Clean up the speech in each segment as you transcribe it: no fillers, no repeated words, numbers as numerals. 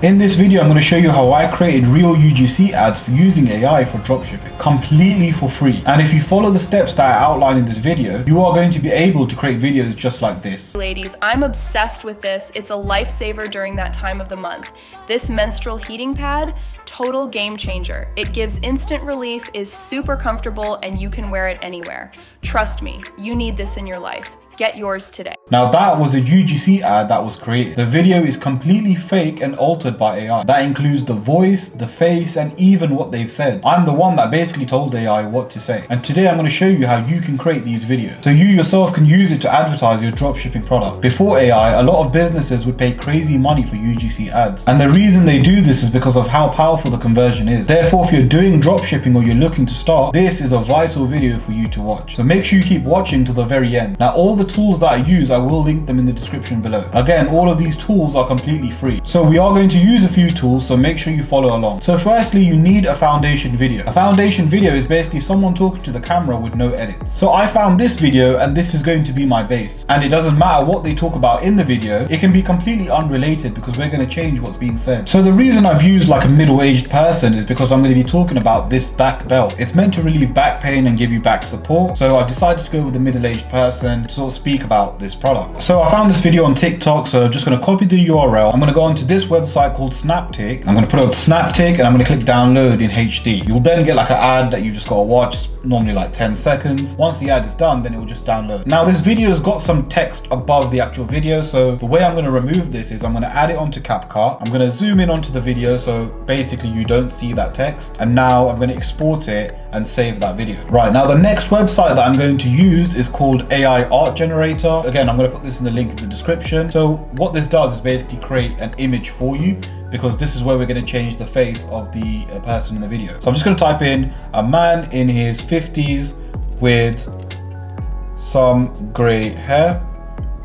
In this video, I'm going to show you how I created real UGC ads for using AI for dropshipping, completely for free. And if you follow the steps that I outline in this video, you are going to be able to create videos just like this. Ladies, I'm obsessed with this. It's a lifesaver during that time of the month. This menstrual heating pad, total game changer. It gives instant relief, is super comfortable, and you can wear it anywhere. Trust me, you need this in your life. Get yours today. Now that was a UGC ad that was created. The video is completely fake and altered by AI. That includes the voice, the face, and even what they've said. I'm the one that basically told AI what to say. And today I'm going to show you how you can create these videos, so you yourself can use it to advertise your dropshipping product. Before AI, a lot of businesses would pay crazy money for UGC ads. And the reason they do this is because of how powerful the conversion is. Therefore, if you're doing dropshipping or you're looking to start, this is a vital video for you to watch. So make sure you keep watching to the very end. Now, all the tools that I use, I will link them in the description below. Again, all of these tools are completely free. So we are going to use a few tools, so make sure you follow along. So firstly, you need a foundation video. A foundation video is basically someone talking to the camera with no edits. So I found this video and this is going to be my base. And it doesn't matter what they talk about in the video, it can be completely unrelated because we're going to change what's being said. So the reason I've used like a middle-aged person is because I'm going to be talking about this back belt. It's meant to relieve back pain and give you back support. So I've decided to go with a middle-aged person to sort of speak about this product. So I found this video on TikTok, so I'm just going to copy the URL. I'm going to go onto this website called Snaptic. I'm going to put on Snaptic and I'm going to click download in HD. You'll then get like an ad that you just got to watch. It's normally like 10 seconds. Once the ad is done, then it will just download. Now this video has got some text above the actual video, so the way I'm going to remove this is I'm going to add it onto CapCut. I'm going to zoom in onto the video, so basically you don't see that text. And now I'm going to export it and save that video. Right, now the next website that I'm going to use is called AI Art Generator. Again, I'm going to put this in the link in the description. So what this does is basically create an image for you, because this is where we're going to change the face of the person in the video. So I'm just going to type in a man in his 50s with some gray hair.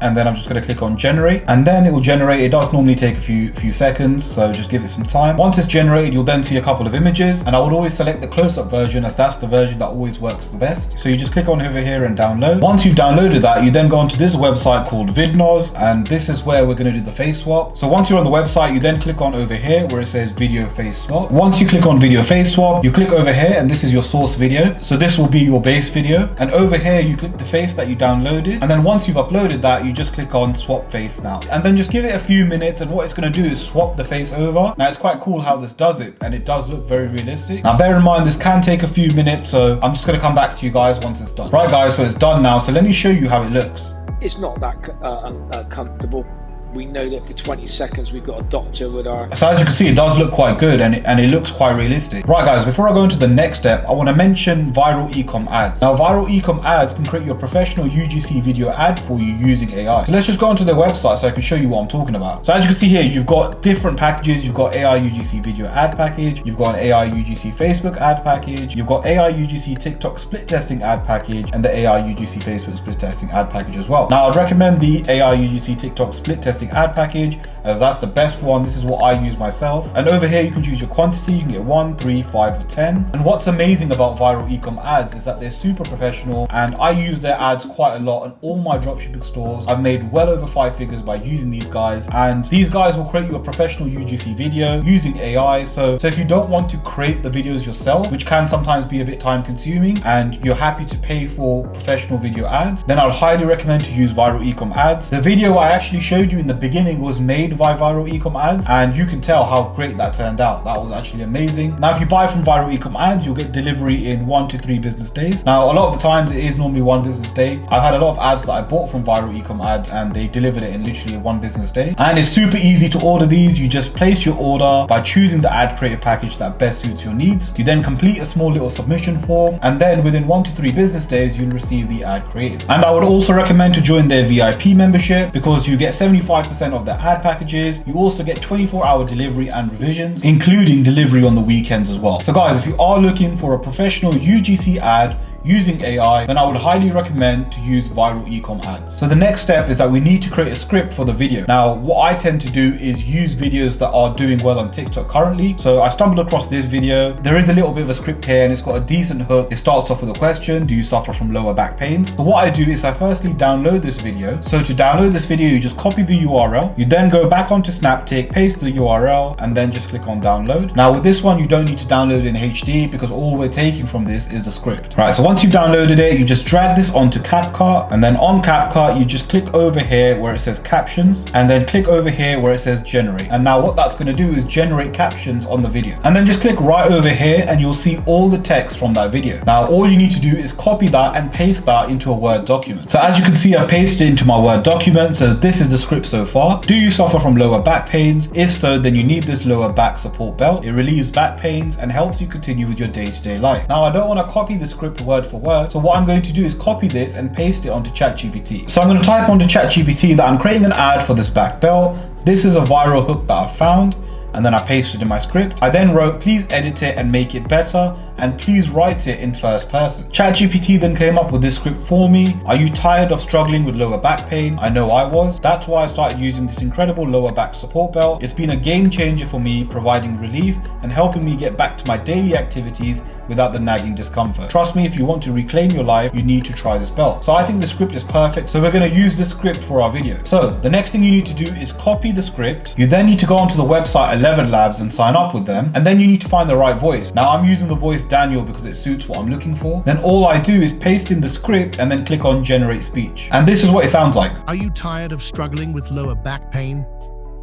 And then I'm just going to click on generate, and then it will generate. It does normally take a few seconds, so just give it some time. Once it's generated, you'll then see a couple of images, and I would always select the close-up version, as that's the version that always works the best. So you just click on over here and download. Once you've downloaded that, you then go onto this website called Vidnos, and this is where we're going to do the face swap. So once you're on the website, you then click on over here where it says video face swap. Once you click on video face swap, you click over here, and this is your source video. So this will be your base video, and over here you click the face that you downloaded, and then once you've uploaded that, you just click on swap face now, and then just give it a few minutes, and what it's going to do is swap the face over. Now it's quite cool how this does it, and it does look very realistic. Now bear in mind this can take a few minutes, so I'm just going to come back to you guys once it's done. Right guys, so it's done now, so let me show you how it looks. It's not that comfortable. We know that for 20 seconds we've got a doctor with our... So as you can see, it does look quite good, and it looks quite realistic. Right guys, before I go into the next step, I want to mention viral Ecom Adz. Now viral Ecom Adz can create your professional UGC video ad for you using AI. So let's just go onto their website so I can show you what I'm talking about. So as you can see here, you've got different packages. You've got AI UGC video ad package, you've got an AI UGC Facebook ad package, you've got AI UGC TikTok split testing ad package, and the AI UGC Facebook split testing ad package as well. Now I'd recommend the AI UGC TikTok split testing ad package, as that's the best one. This is what I use myself. And over here you can choose your quantity. You can get 1, 3, 5 or 10. And what's amazing about viral Ecom Adz is that they're super professional, and I use their ads quite a lot on all my dropshipping stores. I've made well over 5 figures by using these guys, and these guys will create you a professional UGC video using AI. So if you don't want to create the videos yourself, which can sometimes be a bit time consuming, and you're happy to pay for professional video ads, then I'd highly recommend to use viral Ecom Adz. The video I actually showed you in the beginning was made by viral Ecom Adz, and you can tell how great that turned out. That was actually amazing. Now if you buy from viral Ecom Adz, you'll get delivery in 1 to 3 business days. Now a lot of the times it is normally 1 business day. I've had a lot of ads that I bought from viral Ecom Adz, and they delivered it in literally 1 business day. And it's super easy to order these. You just place your order by choosing the ad creative package that best suits your needs. You then complete a small little submission form, and then within 1 to 3 business days you'll receive the ad creative. And I would also recommend to join their VIP membership, because you get 75% of their ad packages. You also get 24-hour delivery and revisions, including delivery on the weekends as well. So guys, if you are looking for a professional UGC ad using AI, then I would highly recommend to use viral Ecom Adz. So the next step is that we need to create a script for the video. Now, what I tend to do is use videos that are doing well on TikTok currently. So I stumbled across this video. There is a little bit of a script here and it's got a decent hook. It starts off with a question: do you suffer from lower back pains? So what I do is I firstly download this video. So to download this video, you just copy the URL. You then go back onto Snaptic, paste the URL, and then just click on download. Now with this one, you don't need to download it in HD because all we're taking from this is the script. Right, so once you've downloaded it, you just drag this onto CapCut, and then on CapCut, you just click over here where it says captions, and then click over here where it says generate. And now what that's going to do is generate captions on the video. And then just click right over here and you'll see all the text from that video. Now all you need to do is copy that and paste that into a Word document. So as you can see, I've pasted it into my Word document. So this is the script so far. Do you suffer from lower back pains? If so, then you need this lower back support belt. It relieves back pains and helps you continue with your day-to-day life. Now I don't want to copy the script word for word, so what I'm going to do is copy this and paste it onto ChatGPT. So I'm going to type onto ChatGPT that I'm creating an ad for this back belt. This is a viral hook that I've found, and then I pasted in my script. I then wrote, please edit it and make it better, and please write it in first person. ChatGPT then came up with this script for me. Are you tired of struggling with lower back pain? I know I was. That's why I started using this incredible lower back support belt. It's been a game changer for me, providing relief and helping me get back to my daily activities without the nagging discomfort. Trust me, if you want to reclaim your life, you need to try this belt. So I think the script is perfect. So we're going to use this script for our video. So the next thing you need to do is copy the script. You then need to go onto the website 11 Labs and sign up with them. And then you need to find the right voice. Now I'm using the voice Daniel because it suits what I'm looking for. Then all I do is paste in the script and then click on generate speech. And this is what it sounds like. Are you tired of struggling with lower back pain?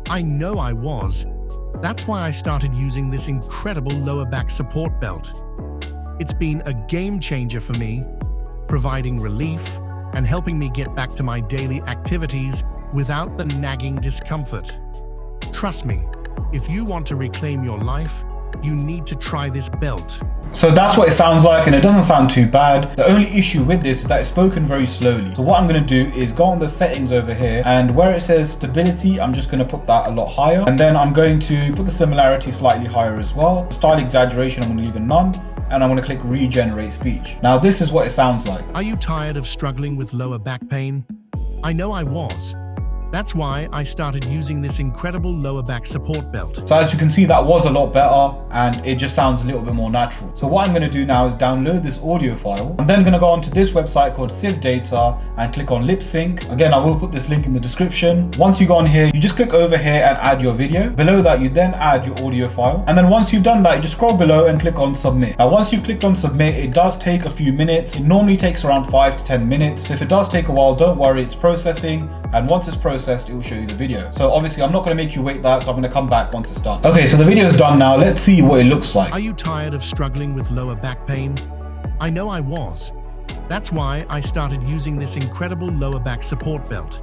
I know I was. That's why I started using this incredible lower back support belt. It's been a game changer for me, providing relief and helping me get back to my daily activities without the nagging discomfort. Trust me, if you want to reclaim your life, you need to try this belt. So that's what it sounds like, and it doesn't sound too bad. The only issue with this is that it's spoken very slowly. So what I'm going to do is go on the settings over here, and where it says stability, I'm just going to put that a lot higher. And then I'm going to put the similarity slightly higher as well. Style exaggeration, I'm going to leave it none. And I'm going to click regenerate speech. Now this is what it sounds like. Are you tired of struggling with lower back pain? I know I was. That's why I started using this incredible lower back support belt. So as you can see, that was a lot better and it just sounds a little bit more natural. So what I'm going to do now is download this audio file. I'm then going to go onto this website called Civ Data and click on lip sync. Again, I will put this link in the description. Once you go on here, you just click over here and add your video. Below that, you then add your audio file. And then once you've done that, you just scroll below and click on submit. Now, once you've clicked on submit, it does take a few minutes. It normally takes around 5 to 10 minutes. So if it does take a while, don't worry, it's processing. And once it's processed, it will show you the video. So obviously I'm not going to make you wait that, so I'm going to come back once it's done. Okay, so the video is done now. Let's see what it looks like. Are you tired of struggling with lower back pain? I know I was. That's why I started using this incredible lower back support belt.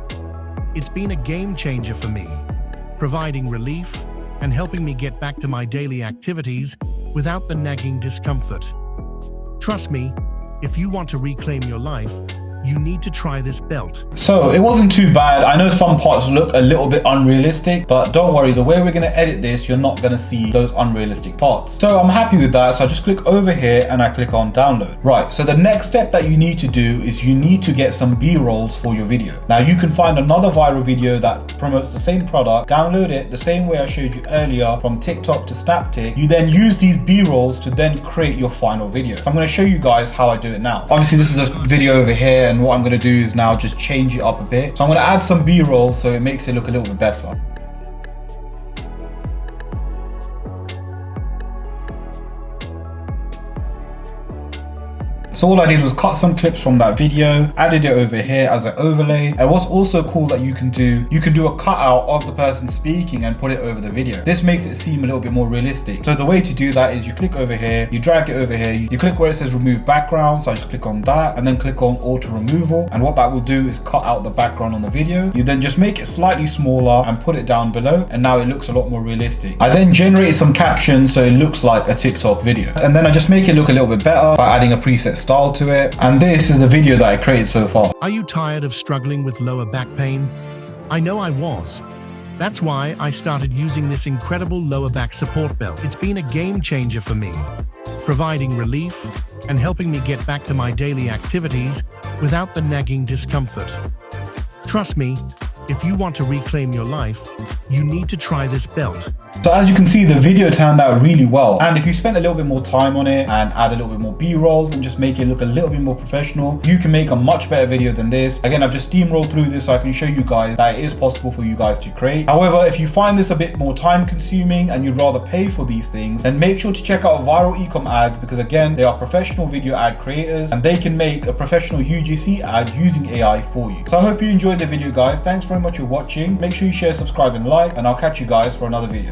It's been a game changer for me, providing relief and helping me get back to my daily activities without the nagging discomfort. Trust me, if you want to reclaim your life, you need to try this belt. So it wasn't too bad. I know some parts look a little bit unrealistic, but don't worry, the way we're going to edit this, you're not going to see those unrealistic parts. So I'm happy with that. So I just click over here and I click on download. Right, so the next step that you need to do is you need to get some B-rolls for your video. Now you can find another viral video that promotes the same product, download it the same way I showed you earlier from TikTok to Snaptic. You then use these B-rolls to then create your final video. So I'm going to show you guys how I do it now. Obviously this is a video over here, and what I'm going to do is now just change it up a bit. So I'm going to add some B-roll so it makes it look a little bit better. So all I did was cut some clips from that video, added it over here as an overlay. And what's also cool that you can do a cutout of the person speaking and put it over the video. This makes it seem a little bit more realistic. So the way to do that is you click over here, you drag it over here, you click where it says remove background. So I just click on that and then click on auto removal. And what that will do is cut out the background on the video. You then just make it slightly smaller and put it down below. And now it looks a lot more realistic. I then generated some captions so it looks like a TikTok video. And then I just make it look a little bit better by adding a preset style to it. And this is the video that I created so far. Are you tired of struggling with lower back pain? I know I was. That's why I started using this incredible lower back support belt. It's been a game changer for me, providing relief and helping me get back to my daily activities without the nagging discomfort. Trust me, if you want to reclaim your life, you need to try this belt. So as you can see, the video turned out really well, and if you spend a little bit more time on it and add a little bit more B-rolls and just make it look a little bit more professional, you can make a much better video than this. Again, I've just steamrolled through this so I can show you guys that it is possible for you guys to create. However, if you find this a bit more time consuming and you'd rather pay for these things, then make sure to check out Viral Ecom Adz, because again, they are professional video ad creators and they can make a professional UGC ad using AI for you. So I hope you enjoyed the video, guys. Thanks very much for watching. Make sure you share, subscribe and like, and I'll catch you guys for another video.